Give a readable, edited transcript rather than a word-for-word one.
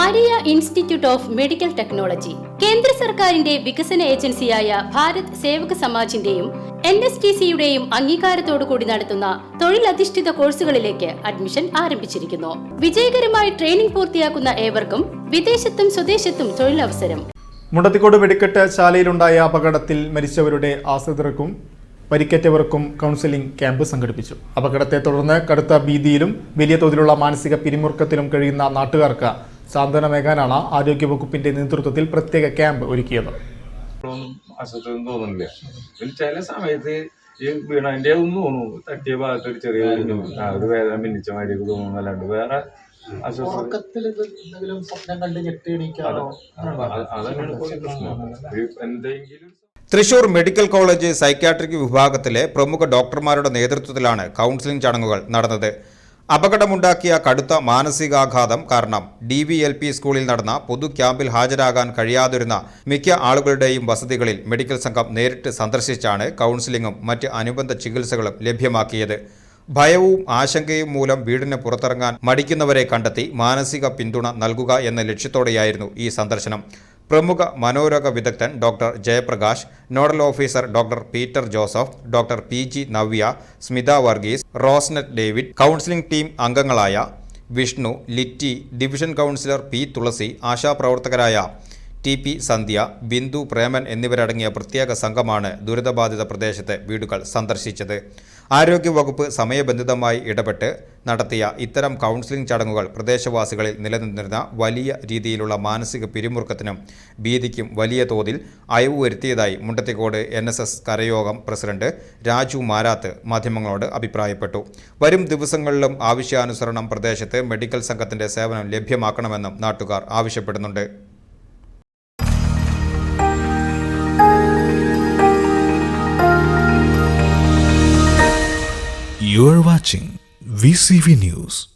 Maria institute of medical technology കേന്ദ്ര സർക്കാരിന്റെ വികസന ഏജൻസിയായ ഭാരത് സേവക് സമാജിന്റെയും NSTCയുടെയും അംഗീകാരത്തോടുകൂടി നടത്തുന്ന തൊഴിലധിഷ്ഠിത കോഴ്സുകളിലേക്ക് അഡ്മിഷൻ ആരംഭിച്ചിരിക്കുന്നു. വിജയകരമായി ട്രെയിനിംഗ് പൂർത്തിയാക്കുന്ന ഏവർക്കും വിദേശത്തും സ്വദേശത്തും തൊഴിലവസരം. മുണ്ടത്തിക്കോട് വെടിക്കെട്ട് ശാലയിലുണ്ടായ അപകടത്തിൽ മരിച്ചവരുടെ ആശ്രിതർക്കും പരിക്കേറ്റവർക്കും കൗൺസിലിംഗ് ക്യാമ്പ് സംഘടിപ്പിച്ചു. അപകടത്തെ തുടർന്ന് കടുത്ത ഭീതിയിലും വലിയ തോതിലുള്ള മാനസിക പിരിമുറുക്കത്തിലും കഴിയുന്ന നാട്ടുകാർക്ക് സാന്ത്വനമേകാനാണ് ആരോഗ്യവകുപ്പിന്റെ നേതൃത്വത്തിൽ പ്രത്യേക ക്യാമ്പ് ഒരുക്കിയത്. അസ്വസ്ഥത തോന്നുന്നില്ല. ചില സമയത്ത് ഈ വീണതിന്റെ ഒന്നും തോന്നുന്നു, തട്ടിയ ഭാഗത്ത് ഒരു ചെറിയ ഒരു വേദന മിന്നിച്ച മാതിരി തോന്നുന്നല്ലാണ്ട് വേറെ എന്തെങ്കിലും. തൃശൂർ മെഡിക്കൽ കോളേജ് സൈക്യാട്രിക് വിഭാഗത്തിലെ പ്രമുഖ ഡോക്ടർമാരുടെ നേതൃത്വത്തിലാണ് കൗൺസിലിംഗ് ചടങ്ങുകൾ നടന്നത്. അപകടമുണ്ടാക്കിയ കടുത്ത മാനസികാഘാതം കാരണം DVLP സ്കൂളിൽ നടന്ന പൊതു ക്യാമ്പിൽ ഹാജരാകാൻ കഴിയാതിരുന്ന മിക്ക ആളുകളുടെയും വസതികളിൽ മെഡിക്കൽ സംഘം നേരിട്ട് സന്ദർശിച്ചാണ് കൗൺസിലിംഗും മറ്റ് അനുബന്ധ ചികിത്സകളും ലഭ്യമാക്കിയത്. ഭയവും ആശങ്കയും മൂലം വീടിന് പുറത്തിറങ്ങാൻ മടിക്കുന്നവരെ കണ്ടെത്തി മാനസിക പിന്തുണ നൽകുക എന്ന ലക്ഷ്യത്തോടെയായിരുന്നു ഈ സന്ദർശനം. പ്രമുഖ മനോരോഗ വിദഗ്ധൻ doctor Jayaprakash, nodal officer doctor Peter Joseph, doctor PG Navya, Smitha Varghese, Rosnet David, counselling team അംഗങ്ങളായ Vishnu, Litty, division councillor P Thulasi, ആശാപ്രവർത്തകരായ TP സന്ധ്യ, ബിന്ദു പ്രേമൻ എന്നിവരടങ്ങിയ പ്രത്യേക സംഘമാണ് ദുരിതബാധിത പ്രദേശത്തെ വീടുകൾ സന്ദർശിച്ചത്. ആരോഗ്യവകുപ്പ് സമയബന്ധിതമായി ഇടപെട്ട് നടത്തിയ ഇത്തരം കൗൺസിലിംഗ് ചടങ്ങുകൾ പ്രദേശവാസികളിൽ നിലനിന്നിരുന്ന വലിയ രീതിയിലുള്ള മാനസിക പിരിമുറുക്കത്തിനും ഭീതിക്കും വലിയ തോതിൽ അയവ് വരുത്തിയതായി മുണ്ടത്തിക്കോട് NSS കരയോഗം പ്രസിഡന്റ് രാജു മാരാത്ത് മാധ്യമങ്ങളോട് അഭിപ്രായപ്പെട്ടു. വരും ദിവസങ്ങളിലും ആവശ്യാനുസരണം പ്രദേശത്ത് മെഡിക്കൽ സംഘത്തിന്റെ സേവനം ലഭ്യമാക്കണമെന്നും നാട്ടുകാർ ആവശ്യപ്പെടുന്നുണ്ട്. You are watching VCV News.